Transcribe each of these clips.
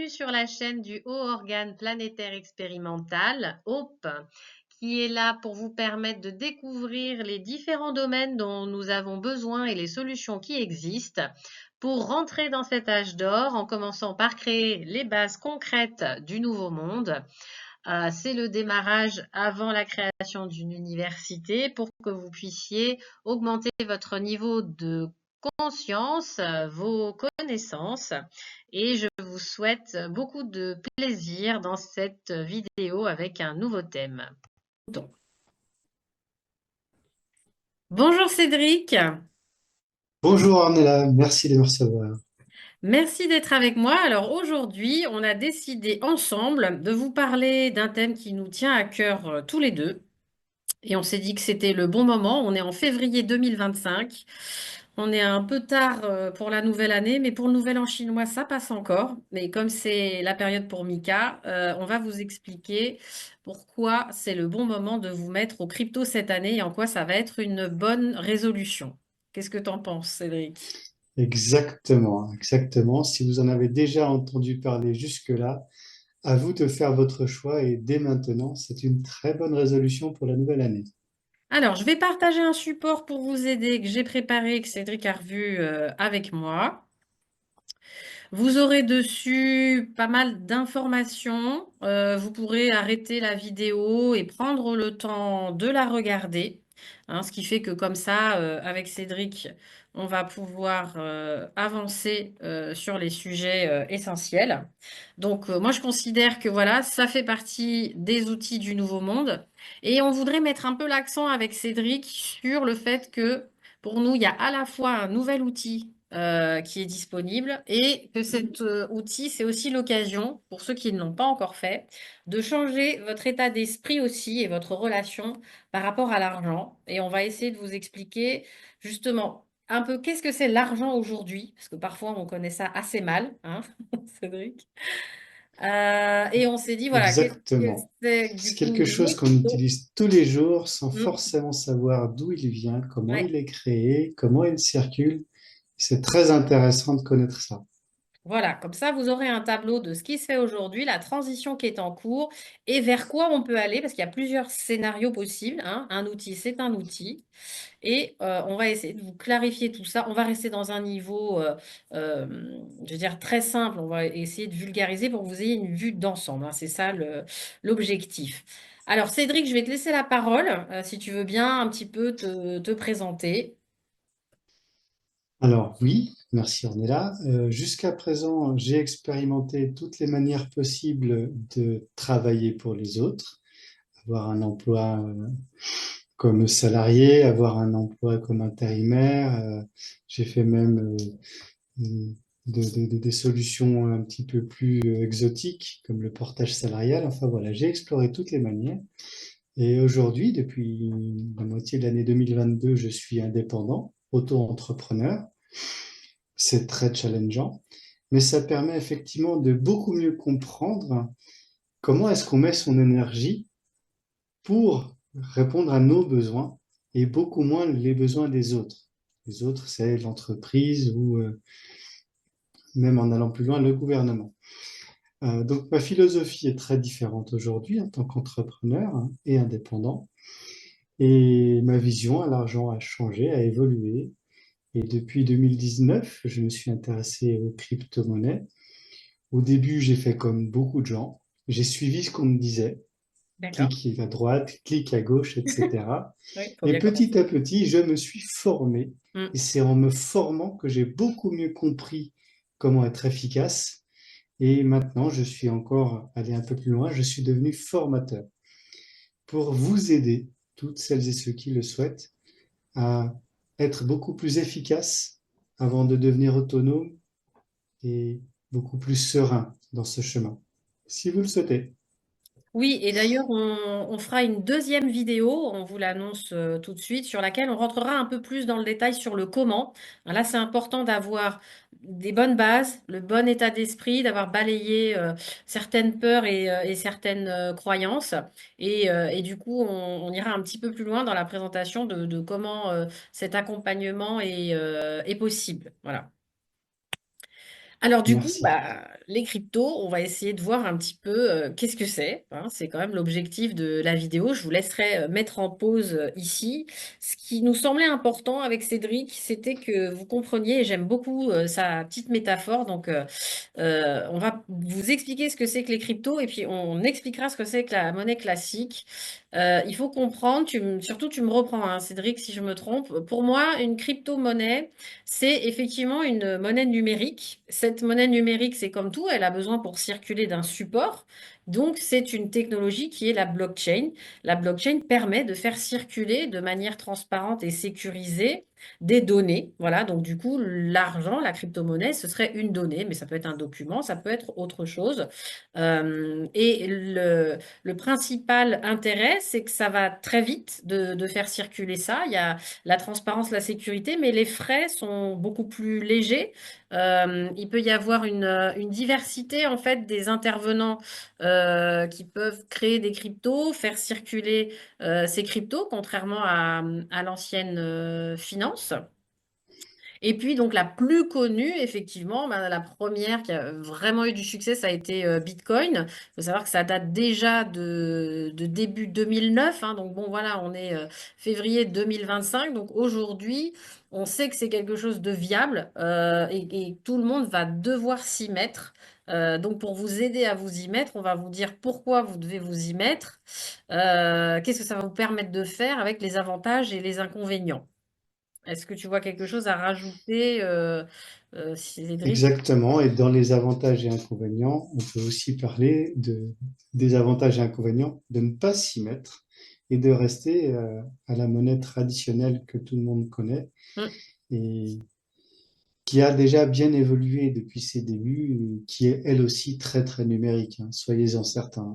bienvenue sur la chaîne du Haut Organe Planétaire Expérimental, HOPE, qui est là pour vous permettre de découvrir les différents domaines dont nous avons besoin et les solutions qui existent pour rentrer dans cet âge d'or en commençant par créer les bases concrètes du nouveau monde. C'est le démarrage avant la création d'une université pour que vous puissiez augmenter votre niveau de conscience, vos connaissances et je vous souhaite beaucoup de plaisir dans cette vidéo avec un nouveau thème. Donc, bonjour Cédric, Bonjour Arnella, merci de me recevoir. merci d'être avec moi. Alors aujourd'hui, on a décidé ensemble de vous parler d'un thème qui nous tient à cœur tous les deux. Et on s'est dit que c'était le bon moment. On est en février 2025. On est un peu tard pour la nouvelle année, mais pour le nouvel an chinois, ça passe encore. Mais comme c'est la période pour Mika, on va vous expliquer pourquoi c'est le bon moment de vous mettre au crypto cette année et en quoi ça va être une bonne résolution. Qu'est-ce que t'en penses, Cédric? Exactement, exactement. Si vous en avez déjà entendu parler jusque-là, à vous de faire votre choix et dès maintenant, c'est une très bonne résolution pour la nouvelle année. Alors, je vais partager un support pour vous aider que j'ai préparé, que Cédric a revu avec moi. Vous aurez dessus pas mal d'informations. Vous pourrez arrêter la vidéo et prendre le temps de la regarder. Ce qui fait que comme ça, avec Cédric, on va pouvoir avancer sur les sujets essentiels. Donc, moi, je considère que voilà, ça fait partie des outils du nouveau monde. Et on voudrait mettre un peu l'accent avec Cédric sur le fait que pour nous, il y a à la fois un nouvel outil qui est disponible et que cet outil, c'est aussi l'occasion, pour ceux qui ne l'ont pas encore fait, de changer votre état d'esprit aussi et votre relation par rapport à l'argent. Et on va essayer de vous expliquer justement un peu qu'est-ce que c'est l'argent aujourd'hui, parce que parfois on connaît ça assez mal, hein, Cédric. Et on s'est dit, voilà, qu'est-ce que Exactement. c'est C'est du coup quelque chose les qu'on cryptos. utilise tous les jours sans Mm. forcément savoir d'où il vient, comment Ouais. il est créé, comment il circule. C'est très intéressant de connaître ça. Voilà, comme ça, vous aurez un tableau de ce qui se fait aujourd'hui, la transition qui est en cours et vers quoi on peut aller, parce qu'il y a plusieurs scénarios possibles, hein. Un outil, c'est un outil. Et on va essayer de vous clarifier tout ça. On va rester dans un niveau, je veux dire, très simple. On va essayer de vulgariser pour que vous ayez une vue d'ensemble, hein. C'est ça l'objectif. Alors, Cédric, je vais te laisser la parole, si tu veux bien un petit peu te présenter. Alors oui, merci Ornella. Jusqu'à présent, j'ai expérimenté toutes les manières possibles de travailler pour les autres, avoir un emploi comme salarié, avoir un emploi comme intérimaire. J'ai fait même des solutions un petit peu plus exotiques, comme le portage salarial. Enfin voilà, j'ai exploré toutes les manières. Et aujourd'hui, depuis la moitié de l'année 2022, je suis indépendant, auto-entrepreneur. C'est très challengeant, mais ça permet effectivement de beaucoup mieux comprendre comment est-ce qu'on met son énergie pour répondre à nos besoins et beaucoup moins les besoins des autres. Les autres, c'est l'entreprise ou même en allant plus loin, le gouvernement. Donc ma philosophie est très différente aujourd'hui en tant qu'entrepreneur hein, et indépendant. Et ma vision à l'argent a changé, a évolué. Et depuis 2019, je me suis intéressé aux crypto-monnaies. Au début, j'ai fait comme beaucoup de gens. J'ai suivi ce qu'on me disait. D'accord. Clique à droite, clique à gauche, etc. Oui, il faut Et bien petit commencer. à petit, je me suis formé. Et Mm. c'est en me formant que j'ai beaucoup mieux compris comment être efficace. Et maintenant, je suis encore allé un peu plus loin. Je suis devenu formateur pour vous aider, toutes celles et ceux qui le souhaitent, à être beaucoup plus efficace avant de devenir autonome et beaucoup plus serein dans ce chemin, si vous le souhaitez. Oui, et d'ailleurs, on fera une deuxième vidéo, on vous l'annonce tout de suite, sur laquelle on rentrera un peu plus dans le détail sur le comment. Là, c'est important d'avoir des bonnes bases, le bon état d'esprit, d'avoir balayé certaines peurs et certaines croyances. Et du coup, on ira un petit peu plus loin dans la présentation de comment cet accompagnement est possible. Voilà. Alors du coup, Merci. les cryptos, on va essayer de voir un petit peu qu'est-ce que c'est, hein. C'est quand même l'objectif de la vidéo. Je vous laisserai mettre en pause ici. Ce qui nous semblait important avec Cédric, c'était que vous compreniez, et j'aime beaucoup sa petite métaphore, donc on va vous expliquer ce que c'est que les cryptos et puis on expliquera ce que c'est que la monnaie classique. Il faut comprendre, surtout tu me reprends, hein, Cédric, si je me trompe. Pour moi, une crypto-monnaie, c'est effectivement une monnaie numérique. Cette monnaie numérique, c'est comme tout, elle a besoin pour circuler d'un support. Donc, c'est une technologie qui est la blockchain. La blockchain permet de faire circuler de manière transparente et sécurisée des données. Voilà, donc du coup, l'argent, la crypto-monnaie, ce serait une donnée, mais ça peut être un document, ça peut être autre chose. Et le principal intérêt, c'est que ça va très vite de faire circuler ça. Il y a la transparence, la sécurité, mais les frais sont beaucoup plus légers. Il peut y avoir une diversité en fait des intervenants qui peuvent créer des cryptos, faire circuler ces cryptos, contrairement à l'ancienne finance. Et puis, donc, la plus connue, effectivement, la première qui a vraiment eu du succès, ça a été Bitcoin. Il faut savoir que ça date déjà de début 2009, hein. Donc, bon, voilà, on est février 2025. Donc, aujourd'hui, on sait que c'est quelque chose de viable et tout le monde va devoir s'y mettre. Donc, pour vous aider à vous y mettre, on va vous dire pourquoi vous devez vous y mettre, qu'est-ce que ça va vous permettre de faire avec les avantages et les inconvénients. Est-ce que tu vois quelque chose à rajouter, Cédric? Exactement. Et dans les avantages et inconvénients, on peut aussi parler des avantages et inconvénients de ne pas s'y mettre et de rester à la monnaie traditionnelle que tout le monde connaît Mm. et qui a déjà bien évolué depuis ses débuts, et qui est elle aussi très très numérique, hein, soyez-en certains.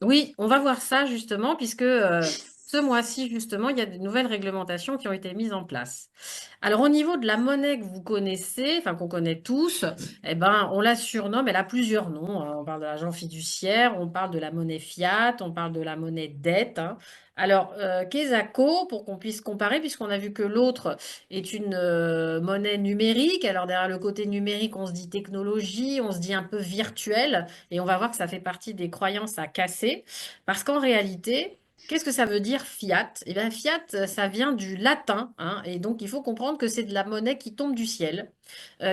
Oui, on va voir ça justement, puisque ce mois-ci, justement, il y a des nouvelles réglementations qui ont été mises en place. Alors, au niveau de la monnaie que vous connaissez, enfin qu'on connaît tous, eh ben, on la surnomme, elle a plusieurs noms, hein. On parle de l'argent fiduciaire, on parle de la monnaie fiat, on parle de la monnaie dette, hein. Alors, Quesaco, pour qu'on puisse comparer, puisqu'on a vu que l'autre est une monnaie numérique. Alors, derrière le côté numérique, on se dit technologie, on se dit un peu virtuel. Et on va voir que ça fait partie des croyances à casser. Parce qu'en réalité, qu'est-ce que ça veut dire fiat? Eh bien, fiat, ça vient du latin, hein, et donc il faut comprendre que c'est de la monnaie qui tombe du ciel,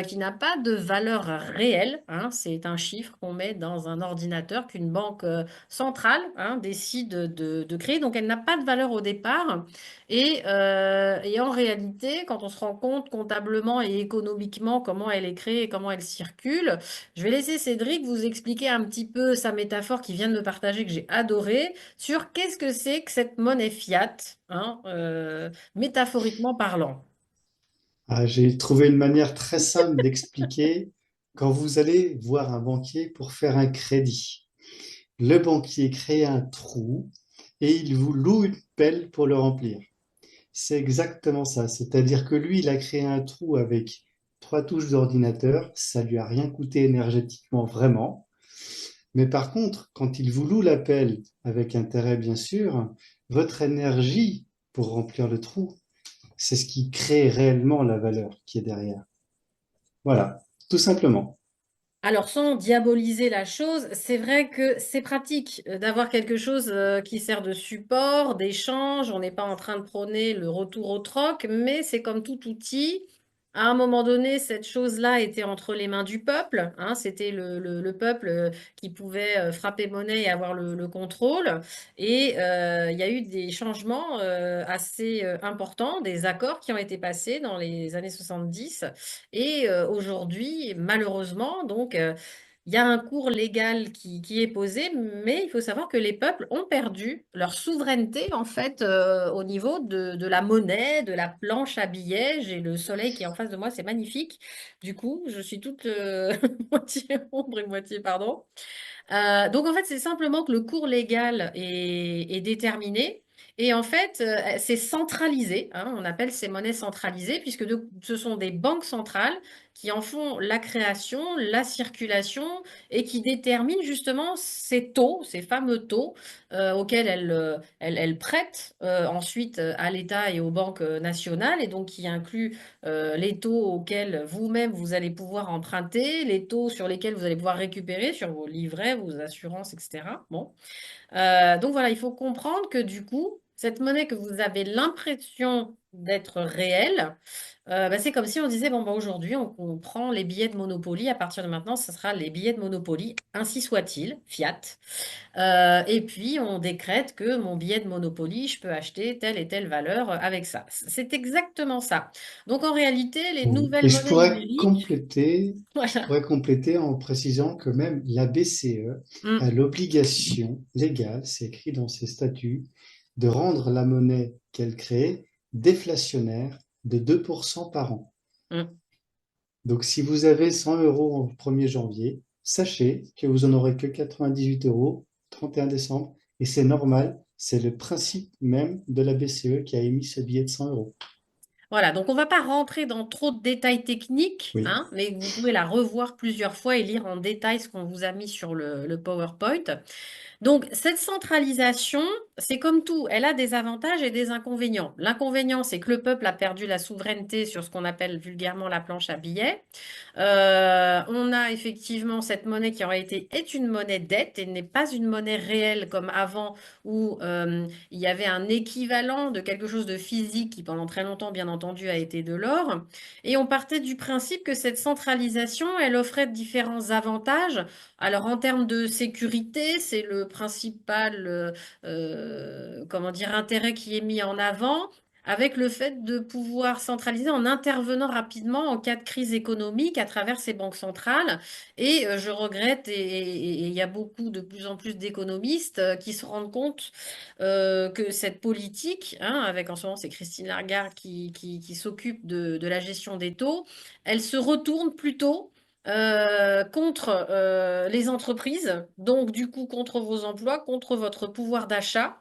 qui n'a pas de valeur réelle, hein. C'est un chiffre qu'on met dans un ordinateur qu'une banque centrale, hein, décide de créer. Donc elle n'a pas de valeur au départ. Et en réalité, quand on se rend compte comptablement et économiquement comment elle est créée et comment elle circule, je vais laisser Cédric vous expliquer un petit peu sa métaphore qu'il vient de me partager, que j'ai adorée, sur qu'est-ce que c'est que cette monnaie fiat, hein, métaphoriquement parlant. Ah, j'ai trouvé une manière très simple d'expliquer quand vous allez voir un banquier pour faire un crédit. Le banquier crée un trou et il vous loue une pelle pour le remplir. C'est exactement ça. C'est-à-dire que lui, il a créé un trou avec trois touches d'ordinateur. Ça lui a rien coûté énergétiquement, vraiment. Mais par contre, quand il vous loue la pelle, avec intérêt bien sûr, votre énergie pour remplir le trou, c'est ce qui crée réellement la valeur qui est derrière. Voilà, tout simplement. Alors, sans diaboliser la chose, c'est vrai que c'est pratique d'avoir quelque chose qui sert de support, d'échange. On n'est pas en train de prôner le retour au troc, mais c'est comme tout outil. À un moment donné, cette chose-là était entre les mains du peuple, hein. C'était le peuple qui pouvait frapper monnaie et avoir le contrôle. Et il y a eu des changements assez importants, des accords qui ont été passés dans les années 70. Et aujourd'hui, malheureusement, donc, il y a un cours légal qui est posé, mais il faut savoir que les peuples ont perdu leur souveraineté, en fait, au niveau de la monnaie, de la planche à billets. J'ai le soleil qui est en face de moi, c'est magnifique. Du coup, je suis toute moitié ombre et moitié, pardon. Donc en fait, c'est simplement que le cours légal est déterminé et en fait, c'est centralisé, hein. On appelle ces monnaies centralisées puisque ce sont des banques centrales qui en font la création, la circulation et qui déterminent justement ces taux, ces fameux taux auxquels elles prêtent ensuite à l'État et aux banques nationales et donc qui incluent les taux auxquels vous-même vous allez pouvoir emprunter, les taux sur lesquels vous allez pouvoir récupérer sur vos livrets, vos assurances, etc. Bon. Donc voilà, il faut comprendre que du coup, cette monnaie que vous avez l'impression d'être réelle, bah, c'est comme si on disait, bon, bah, aujourd'hui, on prend les billets de Monopoly, à partir de maintenant, ce sera les billets de Monopoly, ainsi soit-il, fiat. Et puis, on décrète que mon billet de Monopoly, je peux acheter telle et telle valeur avec ça. C'est exactement ça. Donc en réalité, les Oui. nouvelles Et je monnaies pourrais numériques, compléter, je voilà. pourrais compléter en précisant que même la BCE a Mm, l'obligation légale, c'est écrit dans ses statuts, de rendre la monnaie qu'elle crée déflationnaire de 2% par an. mm. Donc, si vous avez 100 euros au 1er janvier, sachez que vous en aurez que 98 euros 31 décembre. Et c'est normal, c'est le principe même de la BCE qui a émis ce billet de 100 euros. Voilà, donc on ne va pas rentrer dans trop de détails techniques, Oui. hein, mais vous pouvez la revoir plusieurs fois et lire en détail ce qu'on vous a mis sur le PowerPoint. Donc, cette centralisation, c'est comme tout, elle a des avantages et des inconvénients. L'inconvénient, c'est que le peuple a perdu la souveraineté sur ce qu'on appelle vulgairement la planche à billets. On a effectivement cette monnaie qui en réalité est une monnaie dette et n'est pas une monnaie réelle comme avant où il y avait un équivalent de quelque chose de physique qui pendant très longtemps, bien entendu, a été de l'or. Et on partait du principe que cette centralisation, elle offrait différents avantages. Alors en termes de sécurité, c'est le principal, comment dire, intérêt qui est mis en avant avec le fait de pouvoir centraliser en intervenant rapidement en cas de crise économique à travers ces banques centrales. Et je regrette, et il y a beaucoup de plus en plus d'économistes qui se rendent compte que cette politique, hein, avec en ce moment c'est Christine Lagarde qui s'occupe de la gestion des taux, elle se retourne plutôt contre les entreprises, donc du coup contre vos emplois, contre votre pouvoir d'achat.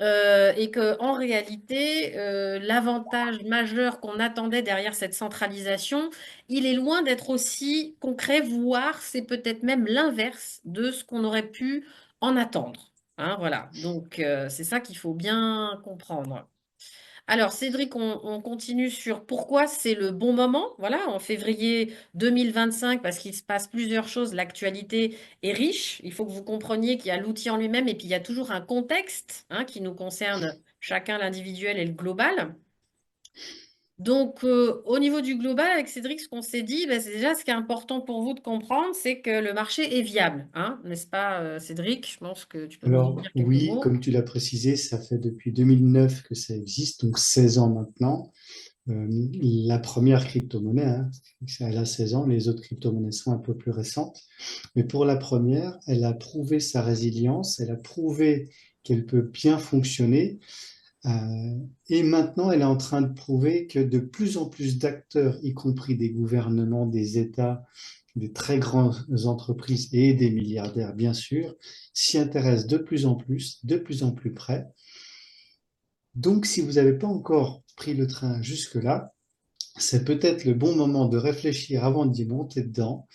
Et que en réalité, l'avantage majeur qu'on attendait derrière cette centralisation, il est loin d'être aussi concret, voire c'est peut-être même l'inverse de ce qu'on aurait pu en attendre. Hein, voilà, donc c'est ça qu'il faut bien comprendre. Alors, Cédric, on continue sur pourquoi c'est le bon moment. Voilà, en février 2025, parce qu'il se passe plusieurs choses, l'actualité est riche. Il faut que vous compreniez qu'il y a l'outil en lui-même et puis il y a toujours un contexte hein, qui nous concerne chacun l'individuel et le global. Donc, au niveau du global, avec Cédric, ce qu'on s'est dit, ben, c'est déjà ce qui est important pour vous de comprendre, c'est que le marché est viable, hein, n'est-ce pas, Cédric? Je pense que tu peux nous en Alors dire quelques oui, mots. comme tu l'as précisé, ça fait depuis 2009 que ça existe, donc 16 ans maintenant. La première crypto-monnaie, hein, elle a 16 ans, les autres crypto-monnaies sont un peu plus récentes. Mais pour la première, elle a prouvé sa résilience, elle a prouvé qu'elle peut bien fonctionner. Et maintenant, elle est en train de prouver que de plus en plus d'acteurs, y compris des gouvernements, des États, des très grandes entreprises et des milliardaires, bien sûr, s'y intéressent de plus en plus près. Donc, si vous n'avez pas encore pris le train jusque-là, c'est peut-être le bon moment de réfléchir avant d'y monter dedans,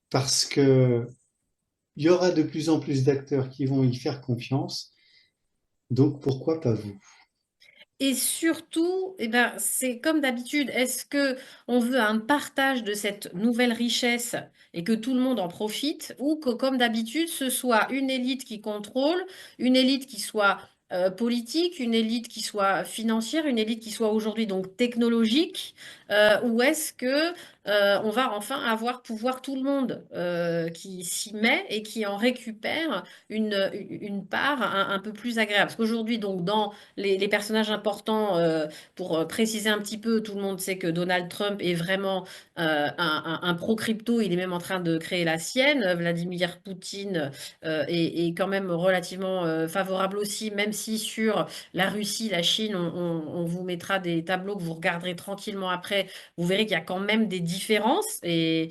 parce que il y aura de plus en plus d'acteurs qui vont y faire confiance. Donc, pourquoi pas vous? Et surtout, eh ben, c'est comme d'habitude, est-ce que on veut un partage de cette nouvelle richesse et que tout le monde en profite, ou que comme d'habitude, ce soit une élite qui contrôle, une élite qui soit politique, une élite qui soit financière, une élite qui soit aujourd'hui donc technologique, ou est-ce que on va enfin avoir pouvoir tout le monde qui s'y met et qui en récupère une part un peu plus agréable. Parce qu'aujourd'hui, donc, dans les personnages importants, pour préciser un petit peu, tout le monde sait que Donald Trump est vraiment un pro-crypto, il est même en train de créer la sienne. Vladimir Poutine est quand même relativement favorable aussi, même si sur la Russie, la Chine, on vous mettra des tableaux que vous regarderez tranquillement après. Vous verrez qu'il y a quand même des différence. Et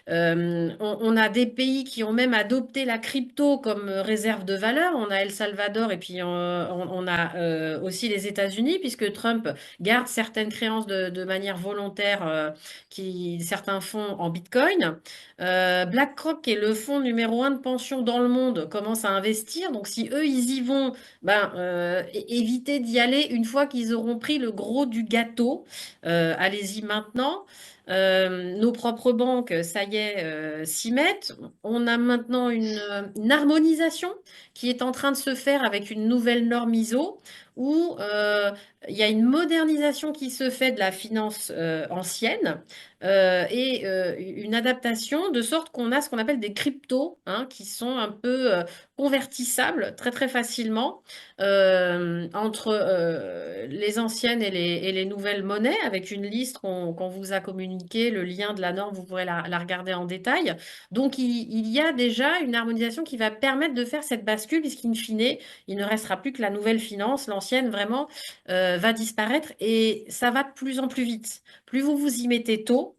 on a des pays qui ont même adopté la crypto comme réserve de valeur. On a El Salvador et puis on a aussi les États-Unis, puisque Trump garde certaines créances de manière volontaire qui certains font en Bitcoin. BlackRock, qui est le fonds numéro un de pension dans le monde, commence à investir. Donc si eux, ils y vont, ben, évitez d'y aller une fois qu'ils auront pris le gros du gâteau. Allez-y maintenant. Nos propres banques, ça y est, s'y mettent. On a maintenant une harmonisation qui est en train de se faire avec une nouvelle norme ISO où il y a une modernisation qui se fait de la finance ancienne et une adaptation de sorte qu'on a ce qu'on appelle des cryptos, hein, qui sont un peu convertissables très très facilement entre les anciennes et les nouvelles monnaies, avec une liste qu'on vous a communiquée, le lien de la norme, vous pourrez la regarder en détail. Donc il y a déjà une harmonisation qui va permettre de faire cette bascule, puisqu'in fine, il ne restera plus que la nouvelle finance, l'ancienne vraiment va disparaître et ça va de plus en plus vite. Plus vous vous y mettez tôt,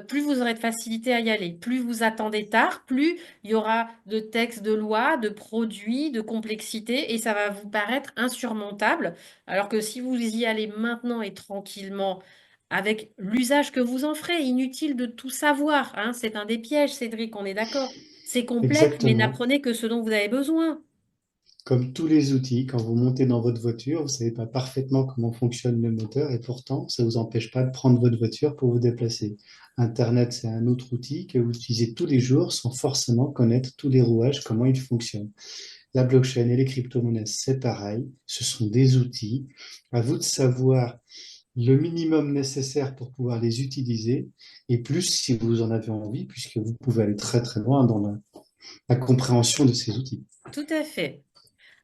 plus vous aurez de facilité à y aller. Plus vous attendez tard, plus il y aura de textes de loi, de produits, de complexité, et ça va vous paraître insurmontable. Alors que si vous y allez maintenant et tranquillement, avec l'usage que vous en ferez, inutile de tout savoir, hein, c'est un des pièges, Cédric, on est d'accord. C'est complexe, mais Exactement. n'apprenez que ce dont vous avez besoin. Comme tous les outils, quand vous montez dans votre voiture, vous ne savez pas parfaitement comment fonctionne le moteur et pourtant, ça ne vous empêche pas de prendre votre voiture pour vous déplacer. Internet, c'est un autre outil que vous utilisez tous les jours sans forcément connaître tous les rouages, comment ils fonctionnent. La blockchain et les crypto-monnaies, c'est pareil. Ce sont des outils. À vous de savoir le minimum nécessaire pour pouvoir les utiliser et plus si vous en avez envie, puisque vous pouvez aller très très loin dans la compréhension de ces outils. Tout à fait.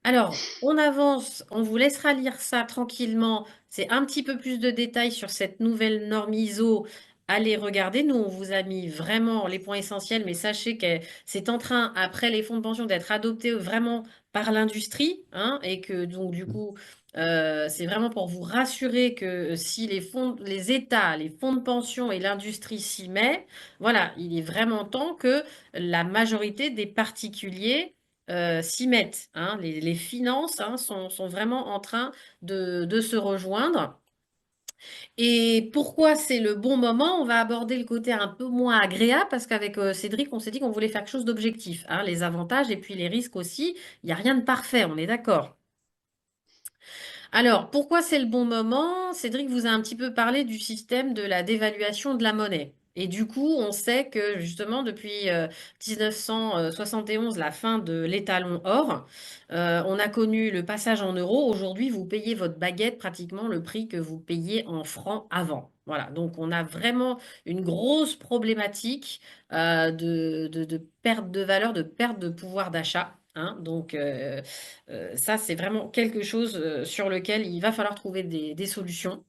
Alors, on avance, on vous laissera lire ça tranquillement. C'est un petit peu plus de détails sur cette nouvelle norme ISO. Allez regarder, nous on vous a mis vraiment les points essentiels, mais sachez que c'est en train, après les fonds de pension, d'être adopté vraiment par l'industrie, hein, et que donc du coup, c'est vraiment pour vous rassurer que si les fonds, les États, les fonds de pension et l'industrie s'y mettent, voilà, il est vraiment temps que la majorité des particuliers s'y mettent, hein. Les finances, hein, sont vraiment en train de se rejoindre. Et pourquoi c'est le bon moment? On va aborder le côté un peu moins agréable parce qu'avec Cédric, on s'est dit qu'on voulait faire quelque chose d'objectif, hein, les avantages et puis les risques aussi. Il n'y a rien de parfait, on est d'accord. Alors, pourquoi c'est le bon moment? Cédric vous a un petit peu parlé du système de la dévaluation de la monnaie. Et du coup, on sait que justement, depuis 1971, la fin de l'étalon or, on a connu le passage en euros. Aujourd'hui, vous payez votre baguette pratiquement le prix que vous payiez en francs avant. Voilà, donc on a vraiment une grosse problématique de perte de valeur, de perte de pouvoir d'achat, hein. Donc, ça, c'est vraiment quelque chose sur lequel il va falloir trouver des solutions.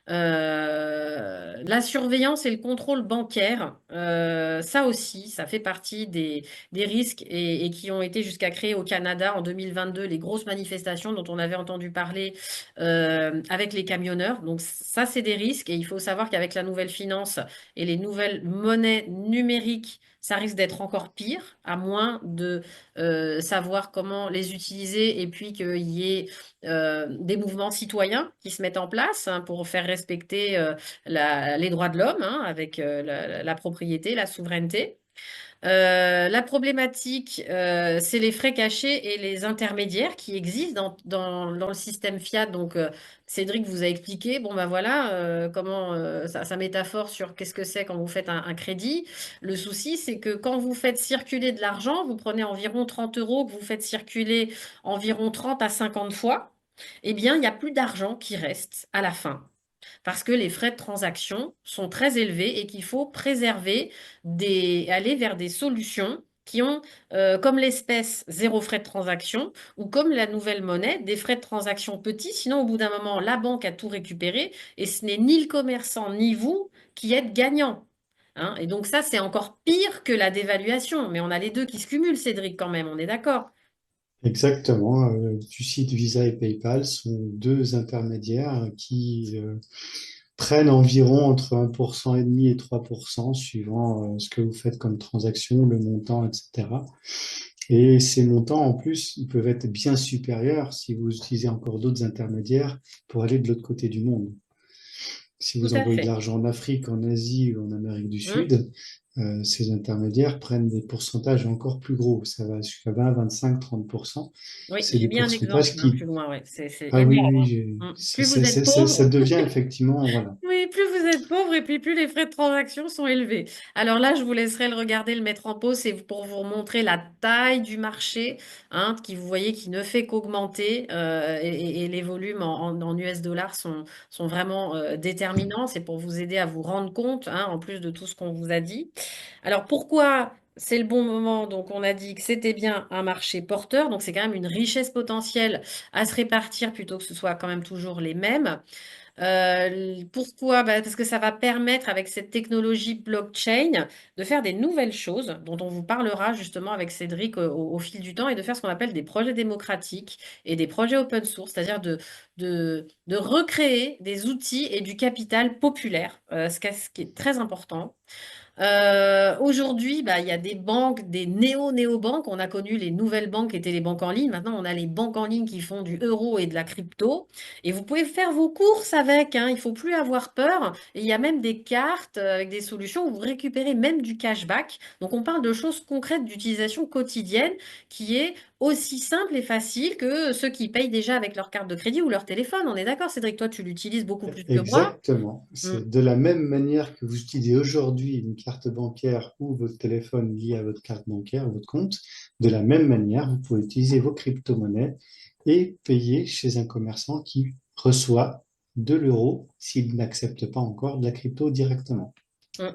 La surveillance et le contrôle bancaire, ça aussi, ça fait partie des risques et qui ont été jusqu'à créer au Canada en 2022 les grosses manifestations dont on avait entendu parler avec les camionneurs. Donc ça, c'est des risques et il faut savoir qu'avec la nouvelle finance et les nouvelles monnaies numériques, ça risque d'être encore pire, à moins de savoir comment les utiliser et puis qu'il y ait des mouvements citoyens qui se mettent en place, hein, pour faire respecter les droits de l'homme, hein, avec la propriété, la souveraineté. La problématique, c'est les frais cachés et les intermédiaires qui existent dans le système fiat. Donc, Cédric vous a expliqué, bon ben voilà, comment sa métaphore sur qu'est-ce que c'est quand vous faites un crédit. Le souci, c'est que quand vous faites circuler de l'argent, vous prenez environ 30 euros, que vous faites circuler environ 30 à 50 fois, eh bien, il n'y a plus d'argent qui reste à la fin parce que les frais de transaction sont très élevés et qu'il faut préserver aller vers des solutions qui ont, comme l'espèce, zéro frais de transaction, ou comme la nouvelle monnaie, des frais de transaction petits. Sinon, au bout d'un moment, la banque a tout récupéré et ce n'est ni le commerçant ni vous qui êtes gagnant, hein. Et donc ça, c'est encore pire que la dévaluation. Mais on a les deux qui se cumulent, Cédric, quand même, on est d'accord. Exactement. Tu cites Visa et PayPal sont deux intermédiaires qui prennent environ entre 1,5% et 3%, suivant ce que vous faites comme transaction, le montant, etc. Et ces montants, en plus, ils peuvent être bien supérieurs si vous utilisez encore d'autres intermédiaires pour aller de l'autre côté du monde. Si Tout vous à envoyez de fait. l'argent en Afrique, en Asie ou en Amérique du Mm. Sud, ces intermédiaires prennent des pourcentages encore plus gros. Ça va jusqu'à 20, 25, 30%. Oui, C'est j'ai des bien un exemple pourcentages hein, plus qui... loin, ouais. C'est Ah oui, énorme. oui, Hein. Mm. ça, Plus vous êtes ça pauvre, devient effectivement, voilà. oui, plus vous êtes pauvre et puis plus les frais de transaction sont élevés. Alors là, je vous laisserai le regarder, le mettre en pause, c'est pour vous montrer la taille du marché, hein, qui vous voyez qui ne fait qu'augmenter et les volumes en US dollars sont vraiment déterminants. C'est pour vous aider à vous rendre compte, hein, en plus de tout ce qu'on vous a dit. Alors pourquoi c'est le bon moment? Donc on a dit que c'était bien un marché porteur, donc c'est quand même une richesse potentielle à se répartir plutôt que ce soit quand même toujours les mêmes. Pourquoi? Bah, parce que ça va permettre, avec cette technologie blockchain, de faire des nouvelles choses dont on vous parlera justement avec Cédric au fil du temps et de faire ce qu'on appelle des projets démocratiques et des projets open source, c'est-à-dire de recréer des outils et du capital populaire, ce qui est très important. Aujourd'hui, bah, il y a des banques, des néo-néo-banques. On a connu les nouvelles banques qui étaient les banques en ligne. Maintenant, on a les banques en ligne qui font du euro et de la crypto. Et vous pouvez faire vos courses avec, hein. Il faut plus avoir peur. Et il y a même des cartes avec des solutions où vous récupérez même du cashback. Donc, on parle de choses concrètes d'utilisation quotidienne qui est aussi simple et facile que ceux qui payent déjà avec leur carte de crédit ou leur téléphone. On est d'accord, Cédric, toi, tu l'utilises beaucoup plus que moi. Exactement. Mm. C'est de la même manière que vous utilisez aujourd'hui une carte bancaire ou votre téléphone lié à votre carte bancaire, votre compte. De la même manière, vous pouvez utiliser vos crypto-monnaies et payer chez un commerçant qui reçoit de l'euro s'il n'accepte pas encore de la crypto directement. Mm.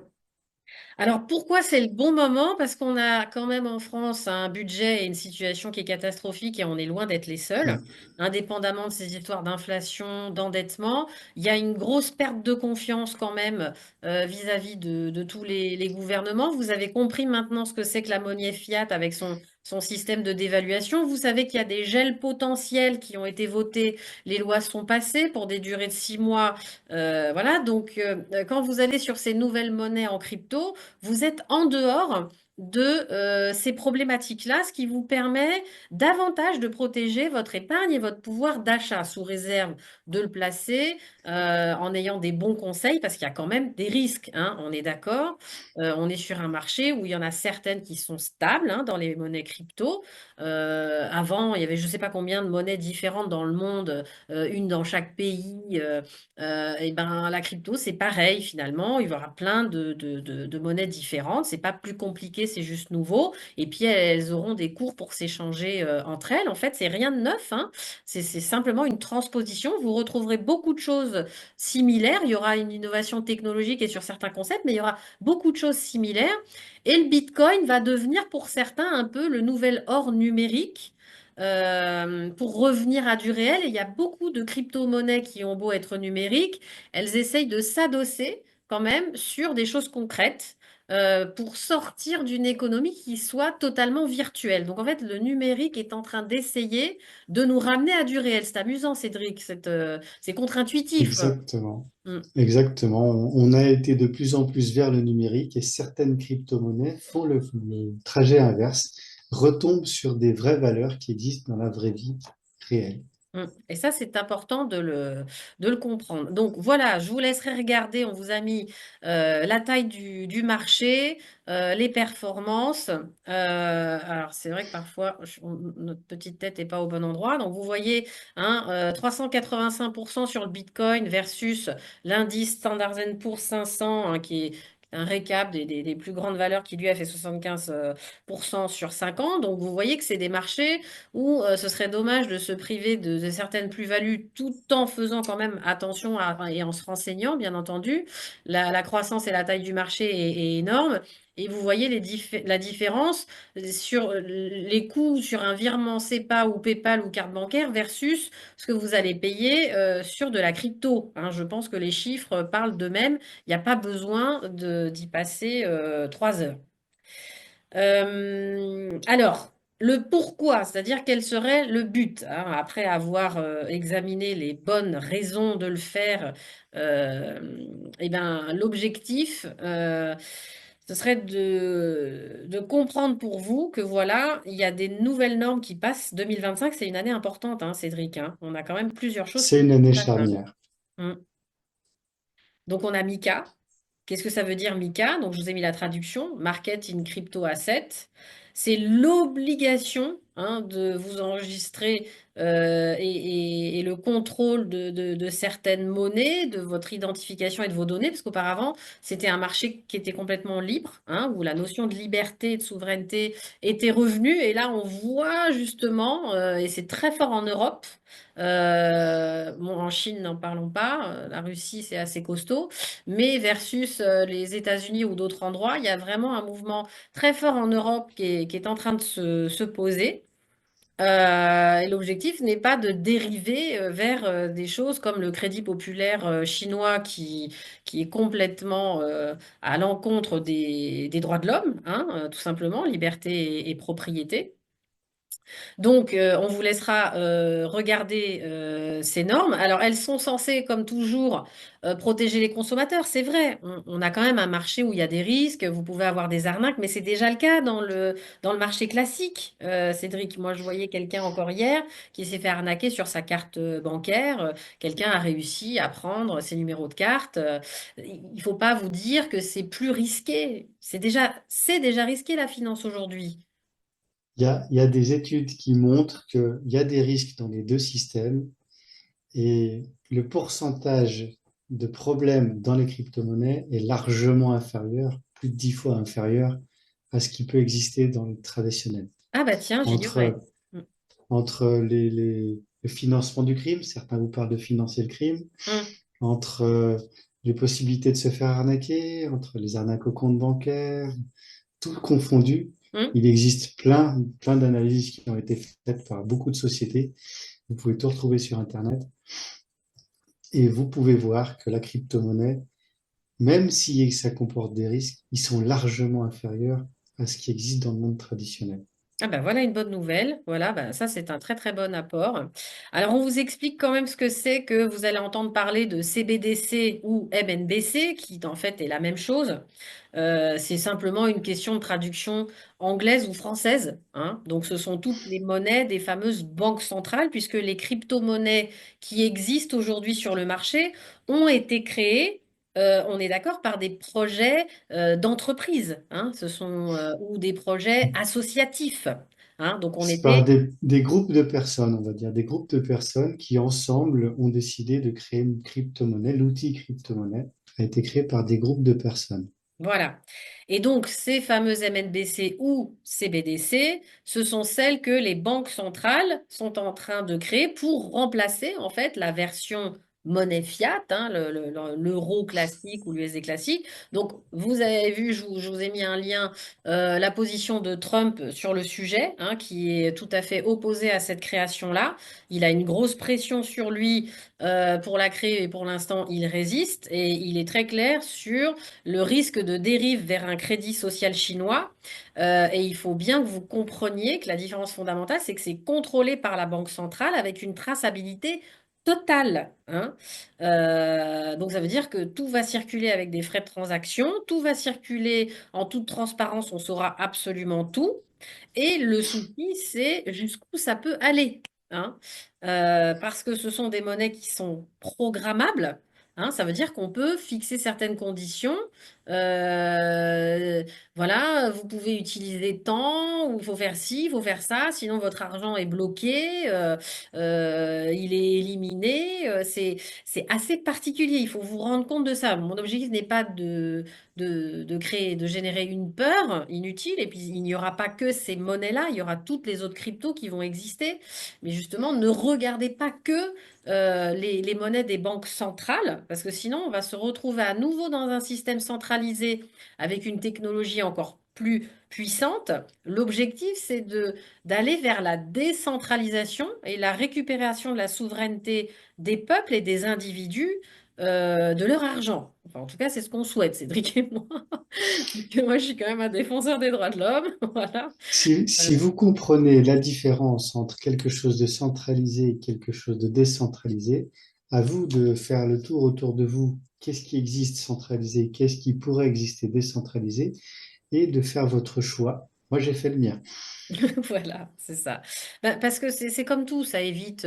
Alors pourquoi c'est le bon moment? Parce qu'on a quand même en France un budget et une situation qui est catastrophique et on est loin d'être les seuls. Oui, Indépendamment de ces histoires d'inflation, d'endettement, il y a une grosse perte de confiance quand même vis-à-vis de tous les gouvernements. Vous avez compris maintenant ce que c'est que la monnaie fiat avec son système de dévaluation. Vous savez qu'il y a des gels potentiels qui ont été votés. Les lois sont passées pour des durées de 6 mois. Voilà, donc quand vous allez sur ces nouvelles monnaies en crypto, vous êtes en dehors de ces problématiques-là, ce qui vous permet davantage de protéger votre épargne et votre pouvoir d'achat, sous réserve de le placer en ayant des bons conseils, parce qu'il y a quand même des risques, hein, on est d'accord. On est sur un marché où il y en a certaines qui sont stables, hein, dans les monnaies crypto. Avant, il y avait je ne sais pas combien de monnaies différentes dans le monde, une dans chaque pays. Et ben, la crypto, c'est pareil finalement. Il y aura plein de monnaies différentes. C'est pas plus compliqué, c'est juste nouveau. Et puis elles auront des cours pour s'échanger entre elles. En fait, c'est rien de neuf, hein. C'est simplement une transposition. Vous retrouverez beaucoup de choses similaires. Il y aura une innovation technologique et sur certains concepts, mais il y aura beaucoup de choses similaires. Et le Bitcoin va devenir pour certains un peu le nouvel or numérique pour revenir à du réel. Et il y a beaucoup de crypto-monnaies qui ont beau être numériques, elles essayent de s'adosser quand même sur des choses concrètes pour sortir d'une économie qui soit totalement virtuelle. Donc en fait, le numérique est en train d'essayer de nous ramener à du réel. C'est amusant, Cédric, c'est contre-intuitif. exactement. Mm. Exactement. On a été de plus en plus vers le numérique et certaines crypto-monnaies font le trajet inverse, retombent sur des vraies valeurs qui existent dans la vraie vie réelle. Et ça, c'est important de le comprendre. Donc voilà, je vous laisserai regarder. On vous a mis la taille du marché, les performances. Alors c'est vrai que parfois, notre petite tête n'est pas au bon endroit. Donc vous voyez, hein, 385% sur le Bitcoin versus l'indice Standard Poor's 500, hein, qui est un récap des plus grandes valeurs qui lui a fait 75% sur 5 ans. Donc vous voyez que c'est des marchés où ce serait dommage de se priver de certaines plus-values tout en faisant quand même attention et en se renseignant, bien entendu. La croissance et la taille du marché est énorme. Et vous voyez la différence sur les coûts sur un virement SEPA ou PayPal ou carte bancaire versus ce que vous allez payer sur de la crypto, hein. Je pense que les chiffres parlent d'eux-mêmes. Il n'y a pas besoin d'y passer 3 heures. Alors, le pourquoi, c'est-à-dire quel serait le but, hein, après avoir examiné les bonnes raisons de le faire, eh ben, l'objectif, ce serait de comprendre pour vous que voilà, il y a des nouvelles normes qui passent. 2025, c'est une année importante, hein, Cédric, hein. On a quand même plusieurs choses C'est qui une année se passent, hein. charnière. Mm. Donc, on a MiCA. Qu'est-ce que ça veut dire MiCA? Donc, je vous ai mis la traduction. Market in Crypto Asset. C'est l'obligation, hein, de vous enregistrer et le contrôle de certaines monnaies, de votre identification et de vos données, parce qu'auparavant, c'était un marché qui était complètement libre, hein, où la notion de liberté et de souveraineté était revenue. Et là, on voit justement, et c'est très fort en Europe, bon, en Chine, n'en parlons pas, la Russie, c'est assez costaud, mais versus les États-Unis ou d'autres endroits, il y a vraiment un mouvement très fort en Europe qui est en train de se poser. Et l'objectif n'est pas de dériver vers des choses comme le crédit populaire chinois qui est complètement à l'encontre des droits de l'homme, hein, tout simplement, liberté et propriété. Donc, on vous laissera regarder ces normes. Alors, elles sont censées, comme toujours, protéger les consommateurs. C'est vrai, on a quand même un marché où il y a des risques, vous pouvez avoir des arnaques, mais c'est déjà le cas dans le marché classique. Cédric, moi, je voyais quelqu'un encore hier qui s'est fait arnaquer sur sa carte bancaire. Quelqu'un a réussi à prendre ses numéros de carte. Il ne faut pas vous dire que c'est plus risqué. C'est déjà risqué la finance aujourd'hui. Il y a des études qui montrent qu'il y a des risques dans les deux systèmes et le pourcentage de problèmes dans les crypto-monnaies est largement inférieur, plus de 10 fois inférieur à ce qui peut exister dans le traditionnel. Ah bah tiens, j'ignorais. Entre, entre le financement du crime, certains vous parlent de financer le crime, Mm. entre les possibilités de se faire arnaquer, entre les arnaques au compte bancaire, tout confondu. Mm. Il existe plein d'analyses qui ont été faites par beaucoup de sociétés. Vous pouvez tout retrouver sur Internet. Et vous pouvez voir que la crypto-monnaie, même si ça comporte des risques, ils sont largement inférieurs à ce qui existe dans le monde traditionnel. Ah ben voilà une bonne nouvelle. Voilà, ben ça c'est un très très bon apport. Alors on vous explique quand même ce que c'est que vous allez entendre parler de CBDC ou MNBC, qui en fait est la même chose. C'est simplement une question de traduction anglaise ou française, hein. Donc ce sont toutes les monnaies des fameuses banques centrales, puisque les crypto-monnaies qui existent aujourd'hui sur le marché ont été créées. On est d'accord par des projets d'entreprise, hein, ce sont ou des projets associatifs, hein, donc on C'est par était, des groupes de personnes, on va dire, des groupes de personnes qui ensemble ont décidé de créer une crypto-monnaie. L'outil crypto-monnaie a été créé par des groupes de personnes. voilà. Et donc ces fameuses MNBC ou CBDC, ce sont celles que les banques centrales sont en train de créer pour remplacer en fait la version monnaie fiat, hein, l'euro classique ou l'USD classique. Donc vous avez vu, je vous ai mis un lien, la position de Trump sur le sujet, hein, qui est tout à fait opposé à cette création-là. Il a une grosse pression sur lui pour la créer et pour l'instant il résiste et il est très clair sur le risque de dérive vers un crédit social chinois. Et il faut bien que vous compreniez que la différence fondamentale, c'est que c'est contrôlé par la Banque centrale avec une traçabilité totale, hein. Donc ça veut dire que tout va circuler avec des frais de transaction, tout va circuler en toute transparence, on saura absolument tout. Et le souci, c'est jusqu'où ça peut aller, hein. Parce que ce sont des monnaies qui sont programmables. Hein, ça veut dire qu'on peut fixer certaines conditions. Euh, voilà, vous pouvez utiliser tant, ou il faut faire ci, il faut faire ça, sinon votre argent est bloqué, il est éliminé. C'est assez particulier. Il faut vous rendre compte de ça. Mon objectif n'est pas de créer, de générer une peur inutile. Et puis, il n'y aura pas que ces monnaies-là, il y aura toutes les autres cryptos qui vont exister. Mais justement, ne regardez pas que les monnaies des banques centrales, parce que sinon, on va se retrouver à nouveau dans un système centralisé avec une technologie encore plus puissante. L'objectif, c'est d'aller vers la décentralisation et la récupération de la souveraineté des peuples et des individus de leur argent. Enfin, en tout cas, c'est ce qu'on souhaite, Cédric et moi. Parce que moi, je suis quand même un défenseur des droits de l'homme. Voilà. Si vous comprenez la différence entre quelque chose de centralisé et quelque chose de décentralisé, à vous de faire le tour autour de vous. Qu'est-ce qui existe centralisé? Qu'est-ce qui pourrait exister décentralisé? Et de faire votre choix. Moi, j'ai fait le mien. Voilà, c'est ça. Ben, parce que c'est comme tout, ça évite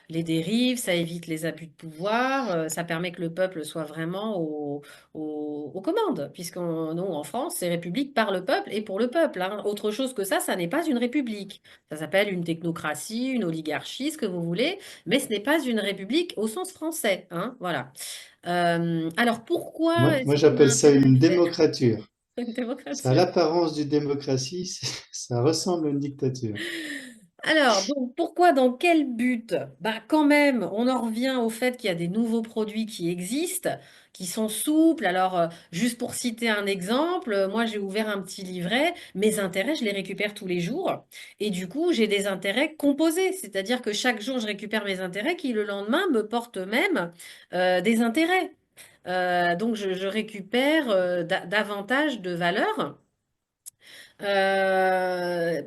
les dérives, ça évite les abus de pouvoir, ça permet que le peuple soit vraiment aux commandes, puisqu'on nous, en France, c'est république par le peuple et pour le peuple, hein. Autre chose que ça n'est pas une république. Ça s'appelle une technocratie, une oligarchie, ce que vous voulez, mais ce n'est pas une république au sens français, hein, voilà. Alors pourquoi Moi, est-ce qu'on a j'appelle ça intérêt à une le faire? démocrature. Une Ça a démocratie. l'apparence d'une démocratie, ça ressemble à une dictature. Alors, donc, pourquoi, dans quel but? Bah, quand même, on en revient au fait qu'il y a des nouveaux produits qui existent, qui sont souples. Alors, juste pour citer un exemple, moi, j'ai ouvert un petit livret. Mes intérêts, je les récupère tous les jours. Et du coup, j'ai des intérêts composés. C'est-à-dire que chaque jour, je récupère mes intérêts qui, le lendemain, me portent même des intérêts. Donc, je récupère davantage de valeur.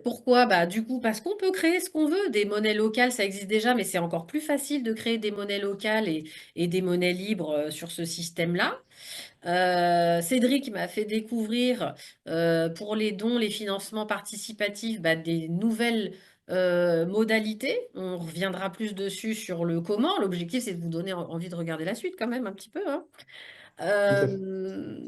Pourquoi? Bah, du coup, parce qu'on peut créer ce qu'on veut. Des monnaies locales, ça existe déjà, mais c'est encore plus facile de créer des monnaies locales et des monnaies libres sur ce système-là. Cédric m'a fait découvrir pour les dons, les financements participatifs, bah, des nouvelles modalités. On reviendra plus dessus sur le comment. L'objectif, c'est de vous donner envie de regarder la suite quand même un petit peu, hein. Tout à fait. Euh,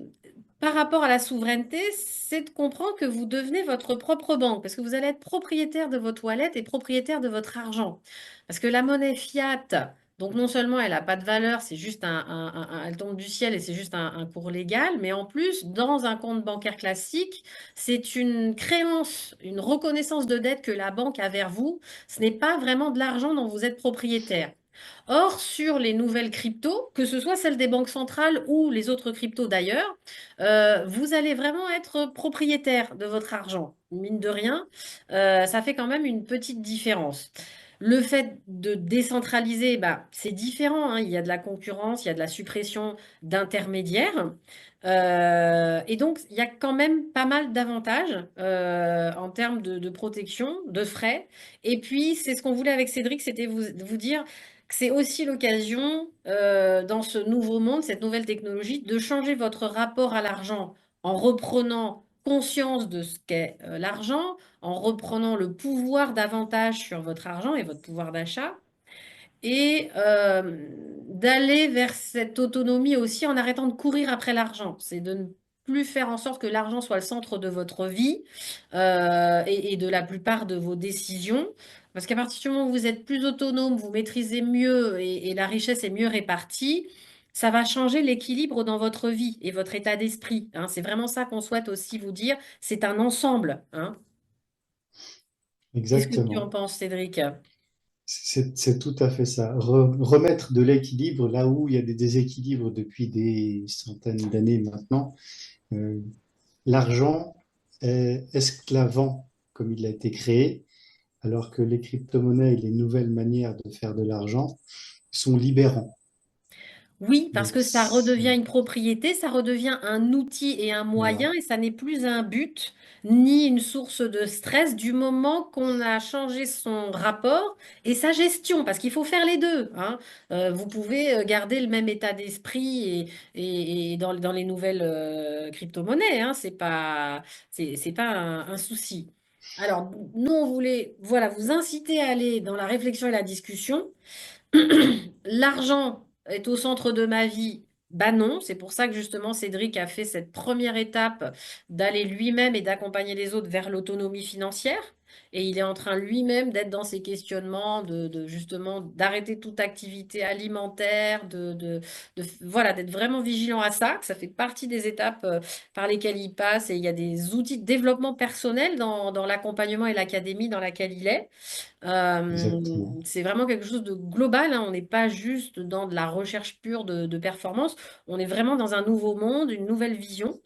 Par rapport à la souveraineté, c'est de comprendre que vous devenez votre propre banque, parce que vous allez être propriétaire de vos toilettes et propriétaire de votre argent. Parce que la monnaie fiat, donc non seulement elle n'a pas de valeur, c'est juste elle tombe du ciel et c'est juste un cours légal, mais en plus, dans un compte bancaire classique, c'est une créance, une reconnaissance de dette que la banque a vers vous. Ce n'est pas vraiment de l'argent dont vous êtes propriétaire. Or, sur les nouvelles cryptos, que ce soit celles des banques centrales ou les autres cryptos d'ailleurs, vous allez vraiment être propriétaire de votre argent. Mine de rien, ça fait quand même une petite différence. Le fait de décentraliser, bah, c'est différent, hein. Il y a de la concurrence, il y a de la suppression d'intermédiaires. Et donc, il y a quand même pas mal d'avantages en termes de protection, de frais. Et puis, c'est ce qu'on voulait avec Cédric, c'était vous dire que c'est aussi l'occasion, dans ce nouveau monde, cette nouvelle technologie, de changer votre rapport à l'argent en reprenant conscience de ce qu'est l'argent, en reprenant le pouvoir davantage sur votre argent et votre pouvoir d'achat et d'aller vers cette autonomie aussi en arrêtant de courir après l'argent. C'est de ne plus faire en sorte que l'argent soit le centre de votre vie et de la plupart de vos décisions. Parce qu'à partir du moment où vous êtes plus autonome, vous maîtrisez mieux et la richesse est mieux répartie, ça va changer l'équilibre dans votre vie et votre état d'esprit, hein. C'est vraiment ça qu'on souhaite aussi vous dire. C'est un ensemble, hein. Qu'est-ce que tu en Exactement. penses, Cédric? C'est tout à fait ça. Remettre de l'équilibre là où il y a des déséquilibres depuis des centaines d'années maintenant. Euh, L'argent est esclavant comme il a été créé, alors que les crypto-monnaies et les nouvelles manières de faire de l'argent sont libérants. Oui, parce Donc, que ça redevient une propriété, ça redevient un outil et un moyen, voilà, et ça n'est plus un but ni une source de stress du moment qu'on a changé son rapport et sa gestion, parce qu'il faut faire les deux, hein. Vous pouvez garder le même état d'esprit et dans les nouvelles crypto-monnaies, hein, c'est pas un souci. Alors, nous, on voulait, voilà, vous inciter à aller dans la réflexion et la discussion. L'argent est au centre de ma vie. Bah non, c'est pour ça que justement Cédric a fait cette première étape d'aller lui-même et d'accompagner les autres vers l'autonomie financière. Et il est en train lui-même d'être dans ces questionnements, justement d'arrêter toute activité alimentaire, voilà, d'être vraiment vigilant à ça, que ça fait partie des étapes par lesquelles il passe. Et il y a des outils de développement personnel dans l'accompagnement et l'académie dans laquelle il est. exactement. C'est vraiment quelque chose de global, hein. On n'est pas juste dans de la recherche pure de performance. On est vraiment dans un nouveau monde, une nouvelle vision,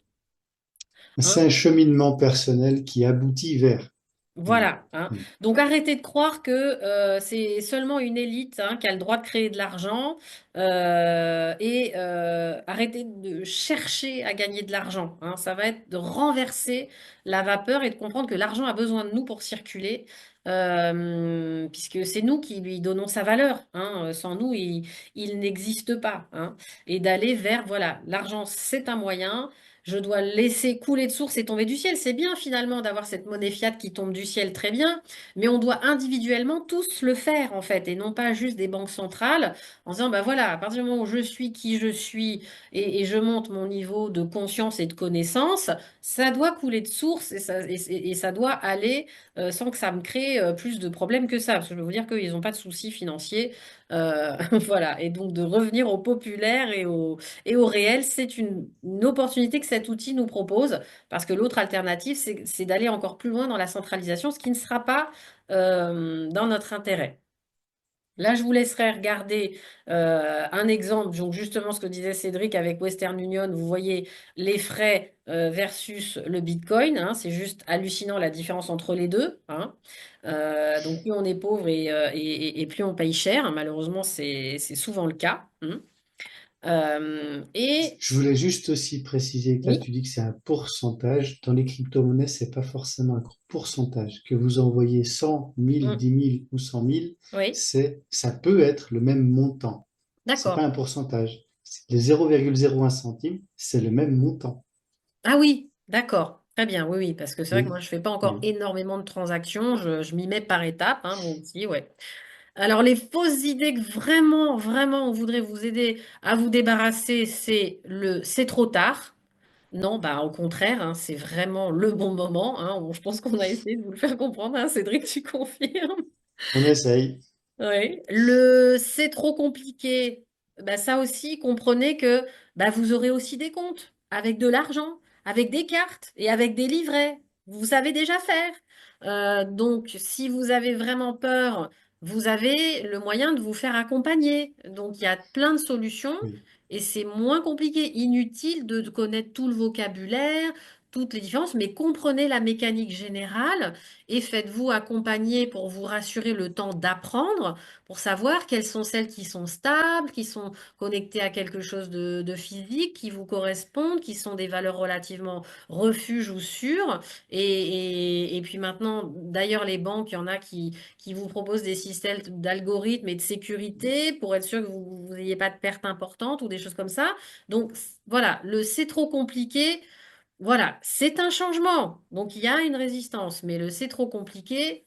C'est hein. un cheminement personnel qui aboutit vers. Mm. Voilà, hein. Mm. Donc arrêtez de croire que c'est seulement une élite, hein, qui a le droit de créer de l'argent, et arrêtez de chercher à gagner de l'argent, hein. Ça va être de renverser la vapeur et de comprendre que l'argent a besoin de nous pour circuler, puisque c'est nous qui lui donnons sa valeur, hein. Sans nous, il n'existe pas, hein. Et d'aller vers, voilà, l'argent, c'est un moyen. Je dois le laisser couler de source et tomber du ciel. C'est bien finalement d'avoir cette monnaie fiat qui tombe du ciel, très bien, mais on doit individuellement tous le faire en fait, et non pas juste des banques centrales en disant, bah voilà, à partir du moment où je suis qui je suis et je monte mon niveau de conscience et de connaissance, ça doit couler de source et ça doit aller, sans que ça me crée plus de problèmes que ça. Parce que je veux vous dire qu'ils n'ont pas de soucis financiers. Voilà, et donc de revenir au populaire et au réel, c'est une opportunité que cet outil nous propose, parce que l'autre alternative, c'est d'aller encore plus loin dans la centralisation, ce qui ne sera pas dans notre intérêt. Là, je vous laisserai regarder un exemple, donc justement ce que disait Cédric avec Western Union, vous voyez les frais versus le Bitcoin, hein, c'est juste hallucinant la différence entre les deux, hein. Donc plus on est pauvre et plus on paye cher, hein. Malheureusement, c'est souvent le cas, hein. Et Je voulais juste aussi préciser que là, oui, tu dis que c'est un pourcentage. Dans les crypto-monnaies, c'est pas forcément un pourcentage. Que vous envoyez 100, 1000, mm, 10 000 ou 100 000, oui, ça peut être le même montant. C'est pas d'accord. un pourcentage. Les 0,01 centimes, c'est le même montant. Ah oui, d'accord. Très bien, oui, oui, parce que c'est vrai que moi, Oui, je fais pas encore oui. énormément de transactions, je m'y mets par étapes, hein, moi aussi, ouais. Alors, les fausses idées que vraiment, vraiment, on voudrait vous aider à vous débarrasser, c'est trop tard. Non, bah au contraire, hein, c'est vraiment le bon moment, hein. Je pense qu'on a essayé de vous le faire comprendre, hein, Cédric, tu confirmes. On essaye. Oui. C'est trop compliqué. Bah, ça aussi, comprenez que bah, vous aurez aussi des comptes avec de l'argent, avec des cartes et avec des livrets. Vous savez déjà faire. Donc, si vous avez vraiment peur, vous avez le moyen de vous faire accompagner. Donc, il y a plein de solutions Oui. et c'est moins compliqué. Inutile de connaître tout le vocabulaire, toutes les différences, mais comprenez la mécanique générale et faites-vous accompagner pour vous rassurer le temps d'apprendre, pour savoir quelles sont celles qui sont stables, qui sont connectées à quelque chose de physique, qui vous correspondent, qui sont des valeurs relativement refuges ou sûres. Et puis maintenant, d'ailleurs, les banques, il y en a qui vous proposent des systèmes d'algorithmes et de sécurité pour être sûr que vous n'ayez pas de pertes importantes ou des choses comme ça. Donc voilà, le c'est trop compliqué. Voilà, c'est un changement. Donc il y a une résistance, mais le c'est trop compliqué,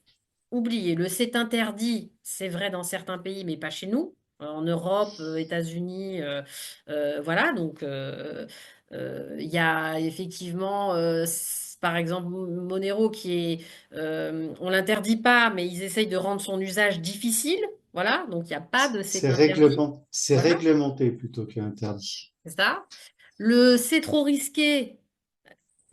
oubliez. Le c'est interdit, c'est vrai dans certains pays, mais pas chez nous. En Europe, États-Unis, voilà. Donc il y a effectivement, par exemple, Monero qui est, on l'interdit pas, mais ils essayent de rendre son usage difficile. Voilà, donc il n'y a pas de c'est interdit. C'est Voilà, réglementé plutôt qu'interdit. c'est ça. Le c'est trop risqué.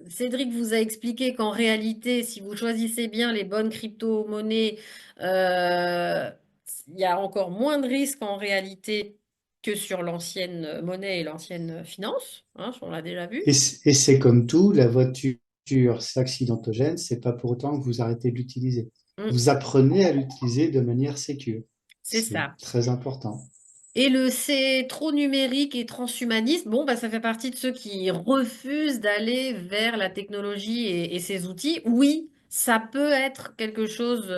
Cédric vous a expliqué qu'en réalité, si vous choisissez bien les bonnes crypto-monnaies, euh, il y a encore moins de risques en réalité que sur l'ancienne monnaie et l'ancienne finance, hein, on l'a déjà vu. Et c'est comme tout, la voiture, c'est accidentogène, c'est pas pour autant que vous arrêtez de l'utiliser. Mm, Vous apprenez à l'utiliser de manière sécure. c'est C'est ça. très important. Et le c'est trop numérique et transhumaniste, bon, bah, ça fait partie de ceux qui refusent d'aller vers la technologie et ses outils. Oui, ça peut être quelque chose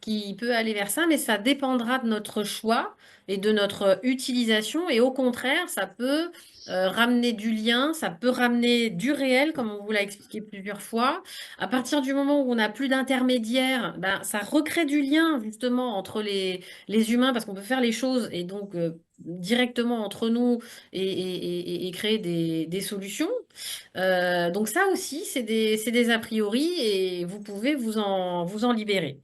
qui peut aller vers ça, mais ça dépendra de notre choix et de notre utilisation. Et au contraire, ça peut ramener du lien, ça peut ramener du réel, comme on vous l'a expliqué plusieurs fois. À partir du moment où on n'a plus d'intermédiaire, ben, ça recrée du lien justement entre les humains parce qu'on peut faire les choses et donc directement entre nous et créer des solutions. Donc ça aussi, c'est des a priori et vous pouvez vous en libérer.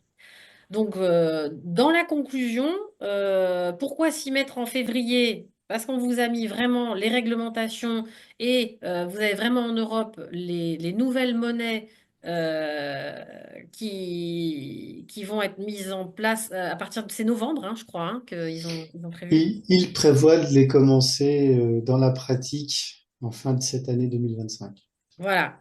Donc, dans la conclusion, pourquoi s'y mettre en février? Parce qu'on vous a mis vraiment les réglementations et vous avez vraiment en Europe les nouvelles monnaies qui vont être mises en place à partir de c'est novembre, hein, je crois, hein, ils ont prévu. Il prévoit de les commencer dans la pratique en fin de cette année 2025. Voilà.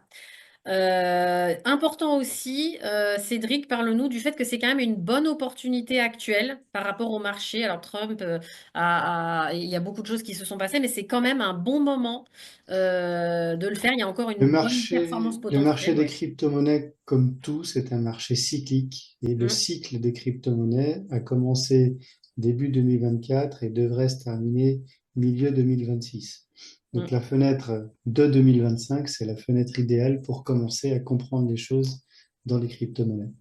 Important aussi, Cédric, parle-nous du fait que c'est quand même une bonne opportunité actuelle par rapport au marché. Alors Trump, il y a beaucoup de choses qui se sont passées, mais c'est quand même un bon moment de le faire. Il y a encore une bonne performance Le marché potentielle. des Ouais. crypto-monnaies, comme tout, c'est un marché cyclique. Et le Mm, cycle des crypto-monnaies a commencé début 2024 et devrait se terminer milieu 2026. Donc mm. la fenêtre de 2025, c'est la fenêtre idéale pour commencer à comprendre les choses dans les crypto-monnaies.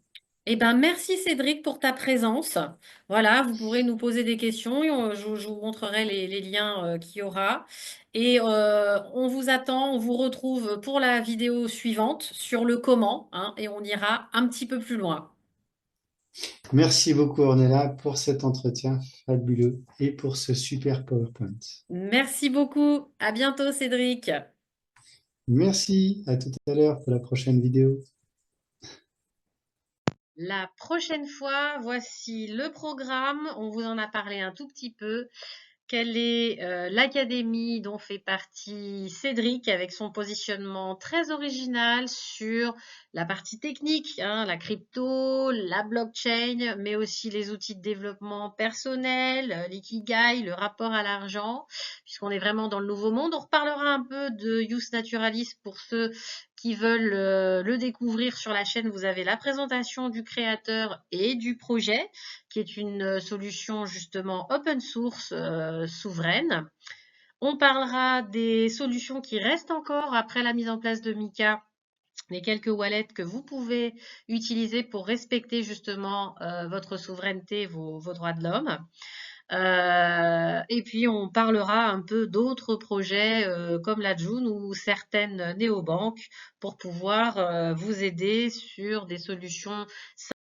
Eh ben, merci Cédric pour ta présence. Voilà, vous pourrez nous poser des questions et je vous montrerai les liens qu'il y aura. Et on vous attend, on vous retrouve pour la vidéo suivante sur le comment, hein, et on ira un petit peu plus loin. Merci beaucoup, Ornella, pour cet entretien fabuleux et pour ce super PowerPoint. Merci beaucoup. À bientôt Cédric. Merci, à tout à l'heure pour la prochaine vidéo. La prochaine fois, voici le programme. On vous en a parlé un tout petit peu. Quelle est l'académie dont fait partie Cédric avec son positionnement très original sur la partie technique, hein, la crypto, la blockchain, mais aussi les outils de développement personnel, l'ikigai, le rapport à l'argent, puisqu'on est vraiment dans le nouveau monde. On reparlera un peu de Use Naturalis pour ceux qui veulent le découvrir sur la chaîne. Vous avez la présentation du créateur et du projet qui est une solution justement open source souveraine. On parlera des solutions qui restent encore après la mise en place de Mika, les quelques wallets que vous pouvez utiliser pour respecter justement votre souveraineté, vos droits de l'homme. Et puis on parlera un peu d'autres projets comme la June ou certaines néobanques pour pouvoir vous aider sur des solutions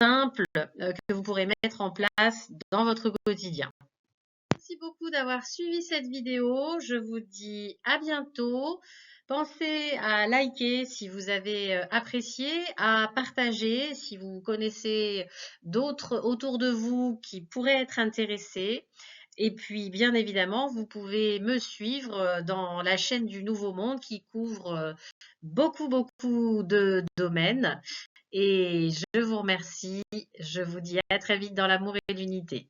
simples que vous pourrez mettre en place dans votre quotidien. Merci beaucoup d'avoir suivi cette vidéo. Je vous dis à bientôt. Pensez à liker si vous avez apprécié, à partager si vous connaissez d'autres autour de vous qui pourraient être intéressés. Et puis, bien évidemment, vous pouvez me suivre dans la chaîne du Nouveau Monde qui couvre beaucoup de domaines. Et je vous remercie. Je vous dis à très vite dans l'amour et l'unité.